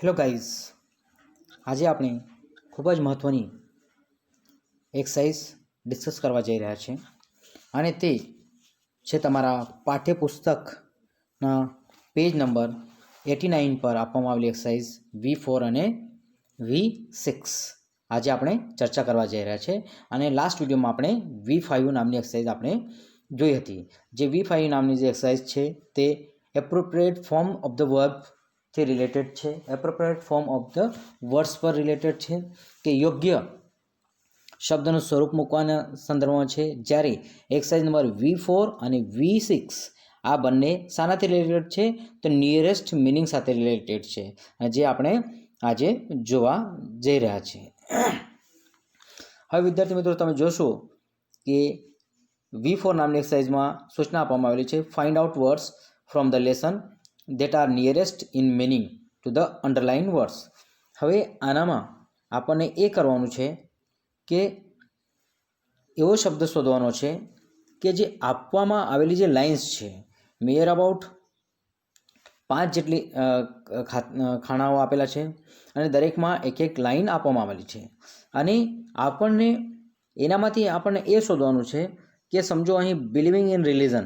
Hello guys, આજે આપણે ખૂબ જ મહત્ત્વની એક્સરસાઇઝ ડિસ્કસ કરવા જઈ રહ્યા છીએ અને તે છે તમારા પાઠ્યપુસ્તકના પેજ નંબર 89 પર આપવામાં આવેલી એક્સરસાઇઝ V4 અને V6 આજે આપણે ચર્ચા કરવા જઈ રહ્યા છીએ. અને લાસ્ટ વિડીયોમાં આપણે V5 નામની એક્સરસાઇઝ આપણે જોઈ હતી. જે V5 નામની જે એક્સરસાઇઝ છે તે appropriate form of the verb થી રિલેટેડ છે. Appropriate form of the words પર રિલેટેડ છે કે યોગ્ય શબ્દનું સ્વરૂપ મૂકવાના સંદર્ભમાં છે. જ્યારે એક્સરસાઇઝ નંબર V4 અને V6 આ બંને શાનાથી રિલેટેડ છે? તો નિયરેસ્ટ મિનિંગ સાથે રિલેટેડ છે, જે આપણે આજે જોવા જઈ રહ્યા છીએ. હવે વિદ્યાર્થી મિત્રો, તમે જોશો કે V4 નામની એક્સરસાઇઝમાં સૂચના આપવામાં આવેલી છે, find out words from the lesson that are nearest in meaning to the underlined words. હવે આનામાં આપણને એ કરવાનું છે કે એવો શબ્દ શોધવાનો છે કે જે આપવામાં આવેલી જે લાઇન્સ છે, નિયર અબાઉટ 5 જેટલી ખાનાઓ આપેલા છે અને દરેકમાં એક એક લાઇન આપવામાં આવેલી છે. અને આપણને એનામાંથી આપણને એ શોધવાનું છે કે સમજો અહીં બિલીવિંગ ઇન રિલિજન,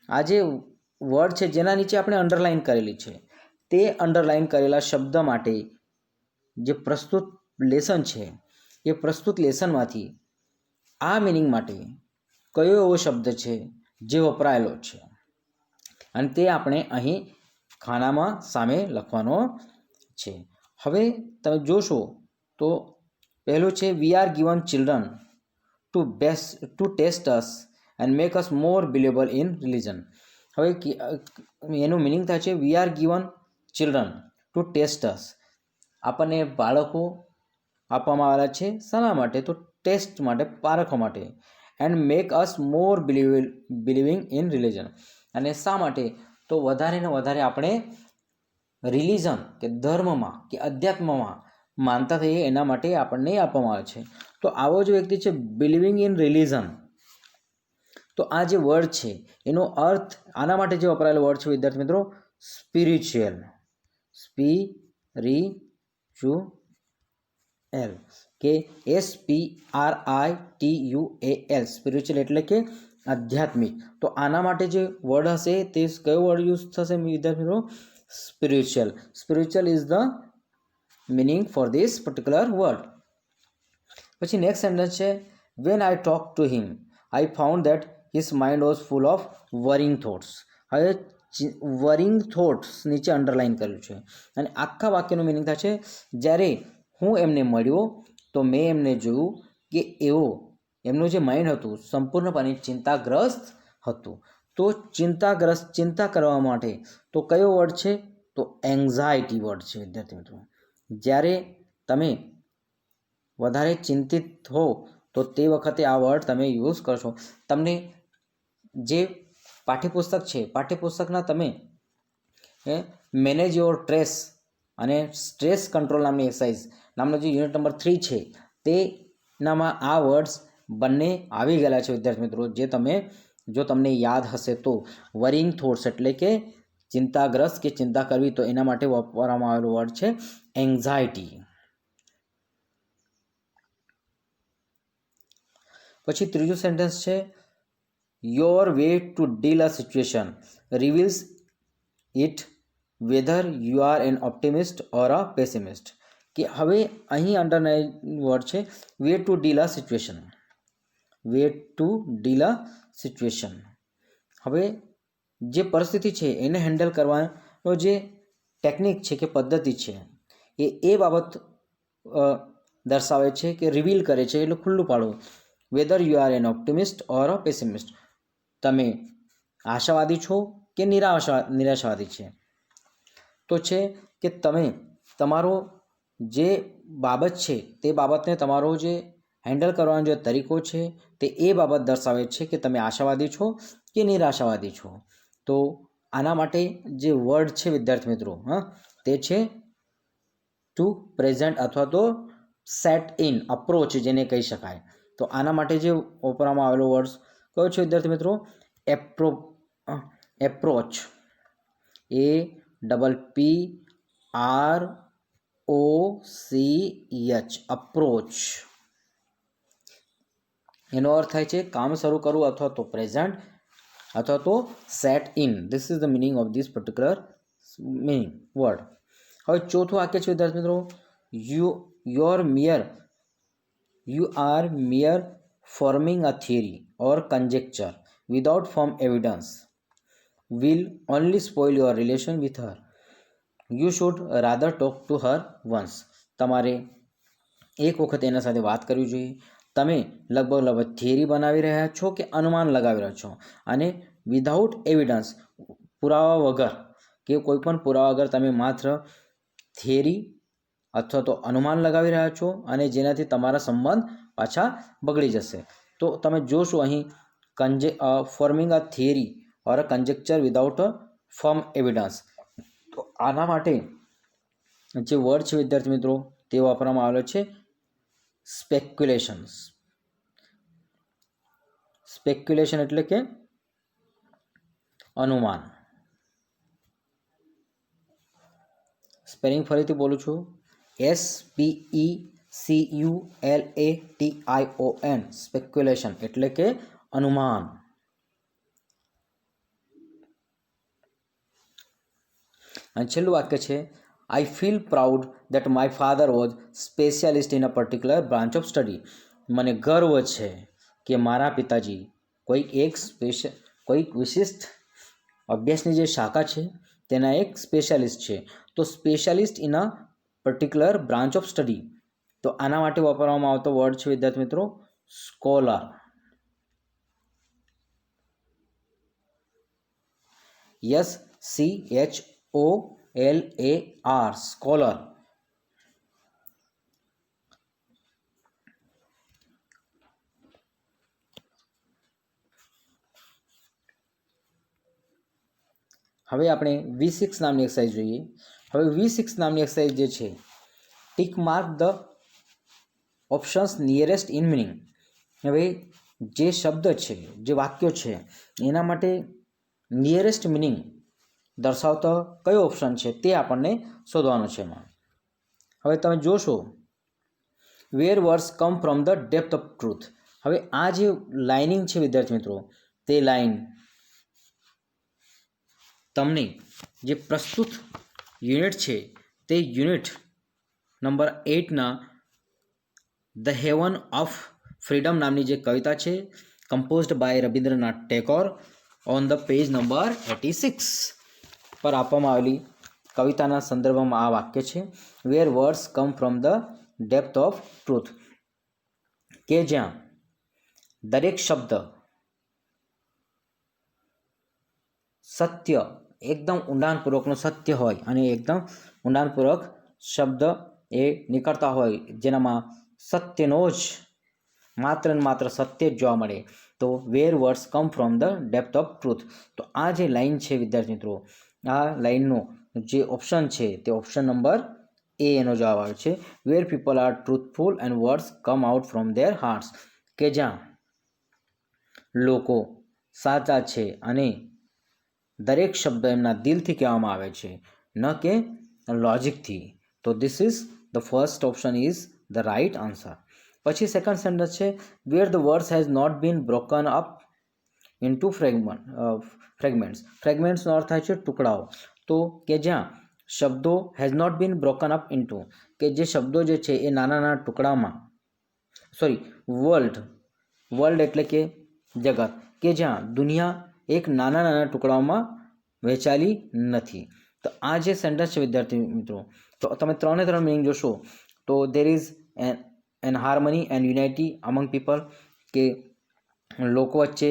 આ જે વર્ડ છે જેના નીચે આપણે અંડરલાઇન કરેલી છે, તે અંડરલાઇન કરેલા શબ્દ માટે જે પ્રસ્તુત લેસન છે એ પ્રસ્તુત લેસનમાંથી આ મિનિંગ માટે કયો એવો શબ્દ છે જે વપરાયેલો છે, અને તે આપણે અહીં ખાનામાં સામે લખવાનો છે. હવે તમે જોશો તો પહેલું છે, we are given children to test us and make us more believable in religion. હવે એનું મિનિંગ થાય છે, we are given children to test us. આપણને બાળકો આપવામાં આવેલા છે શાના માટે? તો ટેસ્ટ માટે, પારખવા માટે. And make us more believing in religion. અને શા માટે? તો વધારે ને વધારે આપણે રિલિજન કે ધર્મમાં કે અધ્યાત્મમાં માનતા થઈએ, એના માટે આપણને આપવામાં આવે છે. તો આવો જ વ્યક્તિ છે બિલીવિંગ ઇન રિલિજન. તો આ જે વર્ડ છે એનો અર્થ, આના માટે જે વપરાયેલો વર્ડ છે વિદ્યાર્થી મિત્રો, સ્પિરિચ્યુઅલ. સ્પિરિચ્યુઅલ કે SPRITUAL, સ્પિરિચ્યુઅલ એટલે કે આધ્યાત્મિક. તો આના માટે જે વર્ડ હશે તે કયો વર્ડ યુઝ થશે વિદ્યાર્થી મિત્રો? Spiritual. Spiritual is the meaning for this particular word. પછી નેક્સ્ટ સેન્ટેન્સ છે, when I talk to him I found that his mind was full of worrying thoughts. હવે વરિંગ થોટ્સ નીચે અંડરલાઇન કર્યું છે અને આખા વાક્યનું મિનિંગ થાય છે, જ્યારે હું એમને મળ્યો તો મેં એમને જોયું કે એમનું જે માઇન્ડ હતું સંપૂર્ણપણે ચિંતાગ્રસ્ત હતું. તો ચિંતા કરવા માટે તો કયો વર્ડ છે? તો એન્ઝાયટી વર્ડ છે વિદ્યાર્થી મિત્રો. જ્યારે તમે વધારે ચિંતિત હો તો તે વખતે આ વર્ડ તમે યુઝ કરશો. તમને જે પાઠ્યપુસ્તક છે, પાઠ્યપુસ્તકના તમે મેનેજ યોર સ્ટ્રેસ અને સ્ટ્રેસ કંટ્રોલ નામની એક્સરસાઇઝ નામનો જે યુનિટ નંબર 3 છે, તેનામાં આ વર્ડ્સ બંને આવી ગયેલા છે વિદ્યાર્થી મિત્રો. જો તમને યાદ હશે તો વરિંગ થોટ્સ એટલે કે ચિંતાગ્રસ્ત કે ચિંતા કરવી, તો એના માટે વાપરવામાં આવેલો વર્ડ છે એન્ઝાયટી. પછી ત્રીજું સેન્ટેન્સ છે, your way to deal a situation reveals it whether you are an optimist or a pessimist. કે હવે અહીં અંડરલાઇન વર્ડ છે way to deal a situation. Way to deal a situation. હવે જે પરિસ્થિતિ છે એને હેન્ડલ કરવાનો જે ટેકનિક છે કે પદ્ધતિ છે એ બાબત દર્શાવે છે કે રિવીલ કરે છે, એટલે ખુલ્લું પાડવું. Weather you are an optimist or a પેસિમિસ્ટ. તમે આશાવાદી છો કે નિરાશાવાદી છે. તો છે કે તમે તમારો જે બાબત છે તે બાબતને તમારો જે હેન્ડલ કરવાનો જે તરીકો છે તે એ બાબત દર્શાવે છે કે તમે આશાવાદી છો કે નિરાશાવાદી છો. તો આના માટે જે વર્ડ છે વિદ્યાર્થી મિત્રો, તે છે ટુ પ્રેઝન્ટ અથવા તો સેટ ઇન, અપ્રોચ જેને કહી શકાય. તો આના માટે જે વાપરવામાં આવેલો વર્ડ કયો છે વિદ્યાર્થી મિત્રો? એપ્રોચ. APPROACH. અપ્રોચ. એનો અર્થ થાય છે કામ શરૂ કરવું અથવા તો પ્રેઝન્ટ અથવા તો set in. This is the meaning of this particular meaning word. હવે ચોથું વાક્ય છે વિદ્યાર્થી મિત્રો, you are mere forming a theory or conjecture without firm evidence will only spoil your relation with her. You should rather talk to her once. તમારે એક વખત એના સાથે વાત કરવી જોઈએ. તમે લગભગ થિયરી બનાવી રહ્યા છો કે અનુમાન લગાવી રહ્યા છો, અને વિધાઉટ એવિડન્સ, પુરાવા વગર કે કોઈ પણ પુરાવા વગર તમે માત્ર થિયરી અથવા તો અનુમાન લગાવી રહ્યા છો, અને જેનાથી તમારા સંબંધ પાછા બગડી જશે. તો તમે જોશો અહીં forming a theory or a કન્જેક્ચર without a firm evidence. તો આના માટે જે વર્ડ છે વિદ્યાર્થી મિત્રો તે વાપરવામાં આવેલો છે સ્પેક્યુલેશન્સ. સ્પેક્યુલેશન એટલે કે અનુમાન. સ્પેલિંગ ફરીથી બોલું છું, SPECULATION. સ્પેક્યુલેશન એટલે કે અનુમાન. અને છેલ્લું વાક્ય છે, I feel proud that my father was specialist in a particular branch of study. મને ગર્વ છે કે મારા પિતાજી કોઈક વિશિષ્ટ અભ્યાસની જે શાખા છે તેના એક સ્પેશિયાલિસ્ટ છે. તો specialist in a particular branch of study. તો આના માટે વાપરવામાં આવતો વર્ડ છે વિદ્યાર્થી મિત્રો સ્કોલર. SCHOLAR scholar. હવે આપણે V6 નામની એક્સરસાઇઝ જોઈએ. હવે V6 નામની એક્સરસાઇઝ જે છે, tick mark the options nearest in meaning. હવે જે શબ્દ છે, જે વાક્યો છે, એના માટે નિયરેસ્ટ મિનિંગ દર્શાવતો કયો ઓપ્શન છે તે આપણને શોધવાનો છે એમાં. હવે તમે જોશો where words come from the depth of truth. હવે આ જે લાઇનિંગ છે વિદ્યાર્થી મિત્રો, તે લાઇન તમને જે પ્રસ્તુત યુનિટ છે તે યુનિટ નંબર 8ના ધ હેવન ઓફ ફ્રીડમ નામની જે કવિતા છે, composed by Rabindranath Tagore, on the page number 86 પર આપવામાં આવેલી કવિતાના સંદર્ભમાં આ વાક્ય છે, where words come from the depth of truth. કે જ્યાં દરેક શબ્દ સત્ય, એકદમ ઊંડાણપૂર્વકનું સત્ય હોય, અને એકદમ ઊંડાણપૂર્વક શબ્દ એ નીકળતા હોય, જેનામાં સત્યનો જ માત્ર ને માત્ર સત્ય જ જોવા મળે. તો where words come from the depth of truth. તો આ જે લાઇન છે વિદ્યાર્થી મિત્રો, આ લાઇનનો જે ઓપ્શન છે તે ઓપ્શન નંબર એ એનો જવાબ આવે છે. Where people are truthful and words come out from their hearts. કે જ્યાં લોકો સાચા છે અને દરેક શબ્દ એમના દિલથી કહેવામાં આવે છે, ન કે લોજિકથી. તો this is the first option is the right answer. પછી સેકન્ડ સેન્ટેન્સ છે, where the words has not been broken up into fragments. ફ્રેગમેન્ટ્સનો અર્થ થાય છે ટુકડાઓ. તો કે જ્યાં શબ્દો has not been broken up into, કે જે શબ્દો જે છે એ નાના નાના ટુકડામાં, વર્લ્ડ એટલે કે જગત, કે જ્યાં દુનિયા એક નાના નાના ટુકડાઓમાં વહેંચાયેલી નથી. તો આ જે સેન્ટેન્સ છે વિદ્યાર્થી મિત્રો, તો તમે 3 મિનિંગ જોશો તો there is an harmony and unity among people, કે લોકો વચ્ચે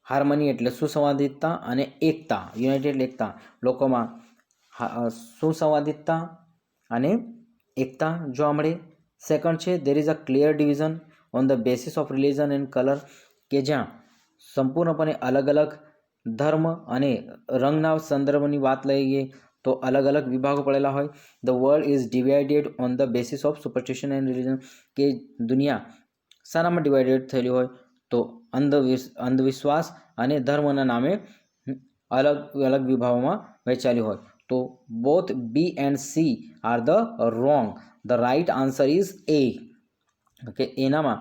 હાર્મની એટલે સુસંવાદિતતા, અને એકતા, યુનાઇટી એટલે એકતા, લોકોમાં સુસંવાદિતતા અને એકતા જોવા મળે. સેકન્ડ છે, there is a clear division on the basis of religion and colour, કે જ્યાં સંપૂર્ણપણે અલગ અલગ ધર્મ અને રંગના સંદર્ભની વાત લઈએ તો અલગ અલગ વિભાગો પડેલા હોય. The world is divided on the basis of superstition and religion, કે દુનિયા શાનામાં ડિવાઇડેડ થયેલી હોય તો અંધવિશ્વાસ અને ધર્મના નામે અલગ અલગ વિભાગોમાં વહેંચાયેલી હોય. તો તો both B and C are the wrong. The right answer is A. Okay, એનામાં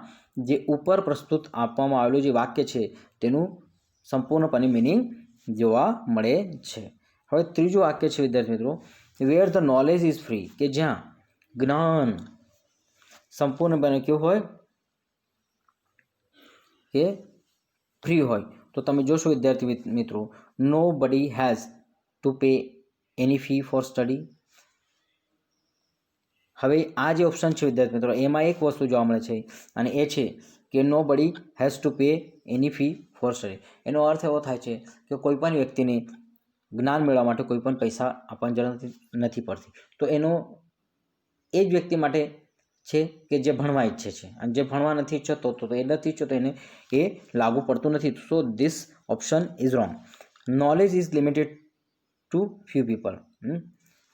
જે ઉપર પ્રસ્તુત આપવામાં આવેલું જે વાક્ય છે તેનું સંપૂર્ણપણે મિનિંગ જોવા મળે છે. હવે ત્રીજું વાક્ય છે વિદ્યાર્થી મિત્રો, વેર ધ નોલેજ ઇઝ ફ્રી, કે જ્યાં જ્ઞાન સંપૂર્ણપણે કેવું હોય કે ફ્રી હોય. તો તમે જોશો વિદ્યાર્થી મિત્રો, nobody has to pay any fee for study. હવે આ જે ઓપ્શન છે વિદ્યાર્થી મિત્રો, એમાં એક વસ્તુ જોવા મળે છે અને એ છે કે nobody has to pay any fee for study. એનો અર્થ એવો થાય છે કે કોઈ પણ વ્યક્તિને જ્ઞાન મેળવવા માટે કોઈ પણ પૈસા આપવાની જરૂર નથી પડતી. તો એનો એ જ વ્યક્તિ માટે છે કે જે ભણવા ઈચ્છે છે, અને જે ભણવા નથી ઈચ્છતો તો એ નથી ઈચ્છતો એને એ લાગુ પડતું નથી. So this option is wrong. Knowledge is limited to few people.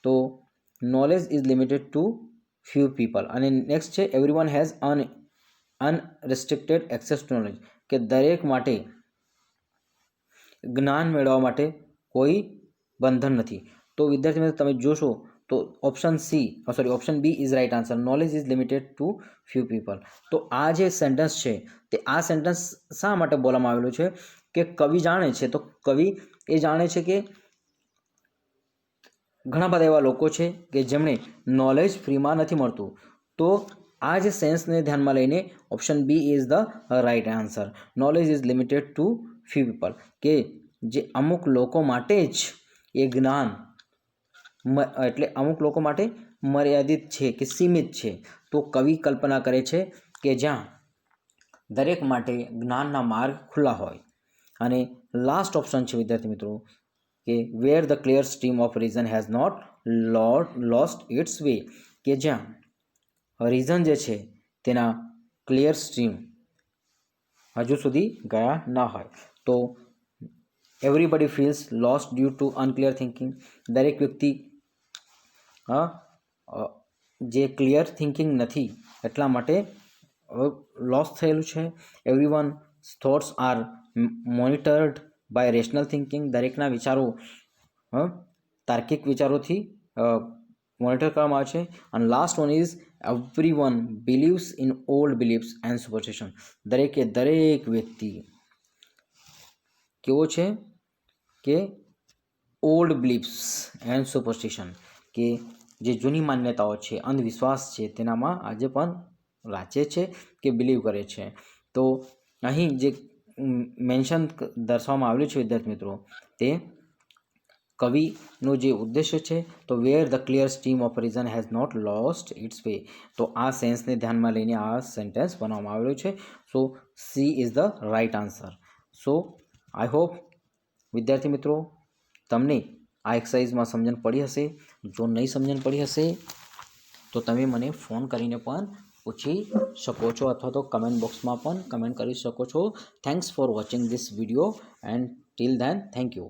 તો knowledge is limited to few people. અને નેક્સ્ટ છે everyone has unrestricted access to knowledge, કે દરેક માટે જ્ઞાન મેળવવા માટે કોઈ બંધન નથી. તો વિદ્યાર્થી મિત્રો તમે જોશો તો option B is right answer. Knowledge is limited to few people. તો આ જે સેન્ટેન્સ છે તે આ સેન્ટેન્સ શા માટે બોલવામાં આવેલું છે કે કવિ જાણે છે, તો કવિ એ જાણે છે કે ઘણા બધા એવા લોકો છે કે જેમણે નોલેજ ફ્રીમાં નથી મળતું. તો આ જે સેન્સને ધ્યાનમાં લઈને option B is the right answer. Knowledge is limited to few people, કે જે અમુક લોકો માટે જ એ જ્ઞાન એટલે અમુક લોકો માટે મર્યાદિત છે કે સીમિત છે. તો કવિ કલ્પના કરે છે કે જ્યાં દરેક માટે જ્ઞાનના માર્ગ ખુલ્લા હોય. અને લાસ્ટ ઓપ્શન છે વિદ્યાર્થી મિત્રો કે where the clear stream of reason has not lost its way, કે જ્યાં રીઝન જે છે તેના ક્લિયર સ્ટ્રીમ હજુ સુધી ગયા ના હોય. તો everybody feels lost due to unclear thinking. દરેક વ્યક્તિ જે ક્લિયર થિંકિંગ નથી એટલા માટે લોસ થયેલું છે. Everyone thoughts are monitored by rational thinking. દરેકના વિચારો તાર્કિક વિચારોથી મોનિટર કરવામાં આવે છે. અને last one is everyone believes in old beliefs and superstition. દરેક વ્યક્તિ કેવો છે કે ઓલ્ડ બિલીવ્સ એન્ડ સુપરસ્ટિશન, કે જે જૂની માન્યતાઓ છે, અંધવિશ્વાસ છે, તેનામાં આજે પણ વાંચે છે કે બિલીવ કરે છે. તો અહીં જે મેન્શન દર્શાવવામાં આવેલું છે વિદ્યાર્થી મિત્રો, તે કવિનો જે ઉદ્દેશ્ય છે તો where the clear stream of reason has not lost its way. તો આ સેન્સને ધ્યાનમાં લઈને આ સેન્ટેન્સ બનાવવામાં આવેલું છે. So C is the right answer. So I hope વિદ્યાર્થી મિત્રો તમને આ એક્સરસાઇઝમાં સમજણ પડી હશે. જો નહીં સમજણ પડી હશે તો તમે મને ફોન કરીને પણ પૂછી શકો છો, અથવા તો કમેન્ટ બોક્સમાં પણ કમેન્ટ કરી શકો છો. Thanks for watching this video and till then thank you.